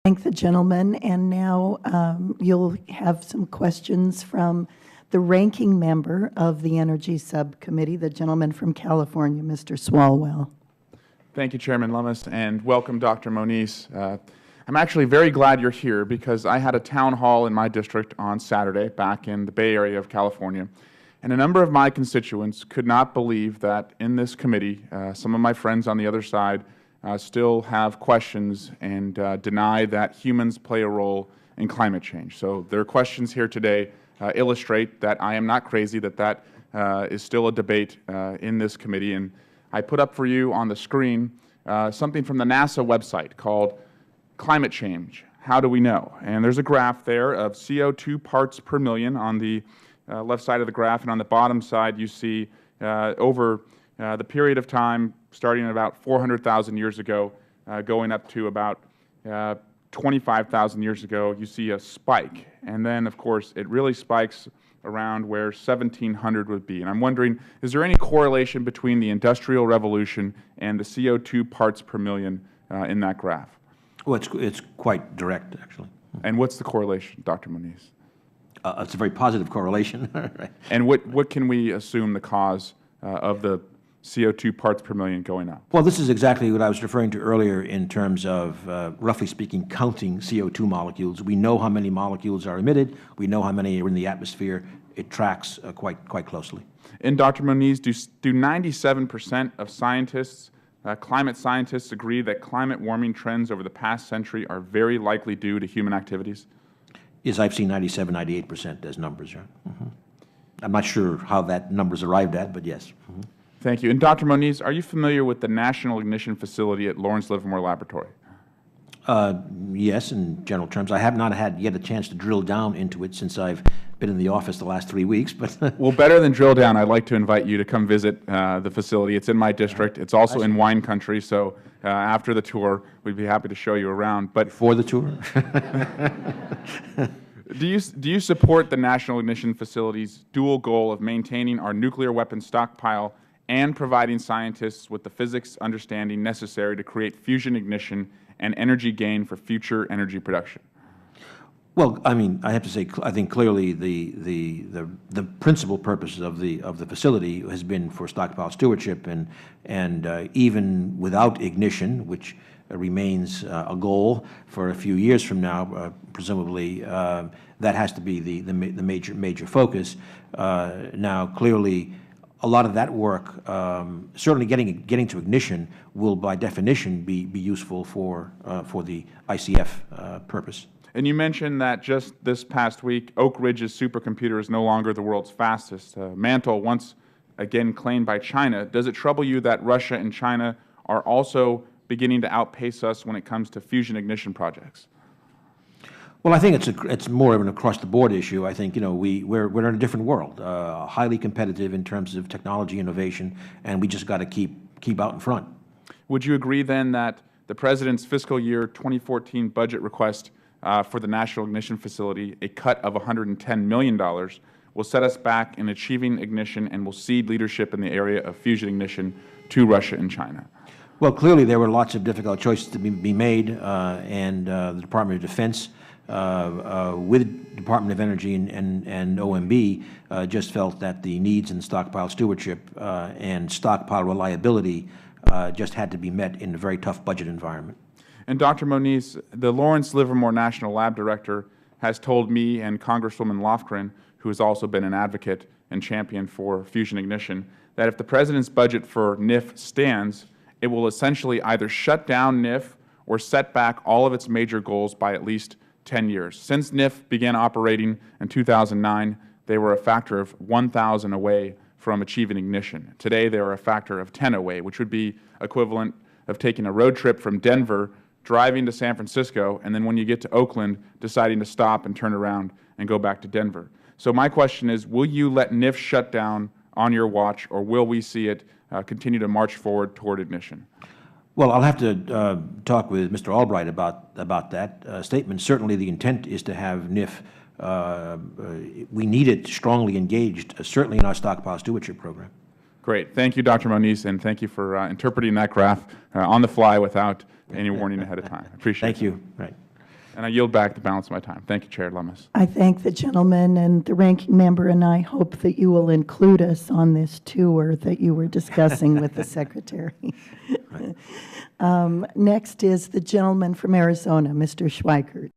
Thank the gentleman, and now you'll have some questions from the ranking member of the Energy Subcommittee, the gentleman from California, Mr. Swalwell. Thank you, Chairman Lummis, and welcome, Dr. Moniz. I'm actually very glad you're here because I had a town hall in my district on Saturday back in the Bay Area of California, and a number of my constituents could not believe that in this committee, some of my friends on the other side still have questions and deny that humans play a role in climate change. So their questions here today illustrate that I am not crazy, that is still a debate in this committee. And I put up for you on the screen something from the NASA website called Climate Change, How Do We Know? And there's a graph there of CO2 parts per million on the left side of the graph, and on the bottom side you see over the period of time starting at about 400,000 years ago, going up to about 25,000 years ago, you see a spike. And then, of course, it really spikes around where 1700 would be. And I'm wondering, is there any correlation between the Industrial Revolution and the CO2 parts per million in that graph? Well, it's quite direct, actually. And what's the correlation, Dr. Moniz? It's a very positive correlation. Right. And what can we assume the cause of the CO2 parts per million going up? Well, this is exactly what I was referring to earlier in terms of, roughly speaking, counting CO2 molecules. We know how many molecules are emitted. We know how many are in the atmosphere. It tracks quite closely. And Dr. Moniz, do 97% of scientists, climate scientists, agree that climate warming trends over the past century are very likely due to human activities? Yes, I've seen 97, 98% as numbers. Right? I'm not sure how that number's arrived at, but yes. Thank you. And Dr. Moniz, are you familiar with the National Ignition Facility at Lawrence Livermore Laboratory? Yes, in general terms. I have not had yet a chance to drill down into it since I've been in the office the last 3 weeks. But well, better than drill down, I'd like to invite you to come visit the facility. It's in my district. It's also in wine country, so after the tour, we'd be happy to show you around. But for the tour? Do you support the National Ignition Facility's dual goal of maintaining our nuclear weapons stockpile and providing scientists with the physics understanding necessary to create fusion ignition and energy gain for future energy production? Well, I mean, I have to say, I think clearly the principal purpose of the facility has been for stockpile stewardship, and even without ignition, which remains a goal for a few years from now, presumably, that has to be the major focus. Now, clearly, a lot of that work, certainly getting to ignition, will by definition be useful for the ICF purpose. And you mentioned that just this past week, Oak Ridge's supercomputer is no longer the world's fastest. Mantle, once again claimed by China. Does it trouble you that Russia and China are also beginning to outpace us when it comes to fusion ignition projects? Well, I think it's more of an across-the-board issue. I think we're in a different world, highly competitive in terms of technology innovation, and we just got to keep out in front. Would you agree then that the President's fiscal year 2014 budget request for the National Ignition Facility, a cut of $110 million, will set us back in achieving ignition and will cede leadership in the area of fusion ignition to Russia and China? Well, clearly there were lots of difficult choices to be made, and the Department of Defense, with Department of Energy and OMB, just felt that the needs in stockpile stewardship and stockpile reliability just had to be met in a very tough budget environment. And Dr. Moniz, the Lawrence Livermore National Lab Director has told me and Congresswoman Lofgren, who has also been an advocate and champion for fusion ignition, that if the President's budget for NIF stands, it will essentially either shut down NIF or set back all of its major goals by at least 10 years. Since NIF began operating in 2009, they were a factor of 1,000 away from achieving ignition. Today, they are a factor of 10 away, which would be equivalent of taking a road trip from Denver, driving to San Francisco, and then when you get to Oakland, deciding to stop and turn around and go back to Denver. So my question is, will you let NIF shut down on your watch, or will we see it continue to march forward toward ignition? Well, I'll have to talk with Mr. Albright about that statement. Certainly the intent is to have NIF, we need it strongly engaged, certainly in our stockpile stewardship program. Great. Thank you, Dr. Moniz, and thank you for interpreting that graph on the fly without any warning ahead of time. I appreciate it. Thank you. Right. And I yield back the balance of my time. Thank you, Chair Lummis. I thank the gentleman, and the ranking member and I hope that you will include us on this tour that you were discussing with the Secretary. Next is the gentleman from Arizona, Mr. Schweikert.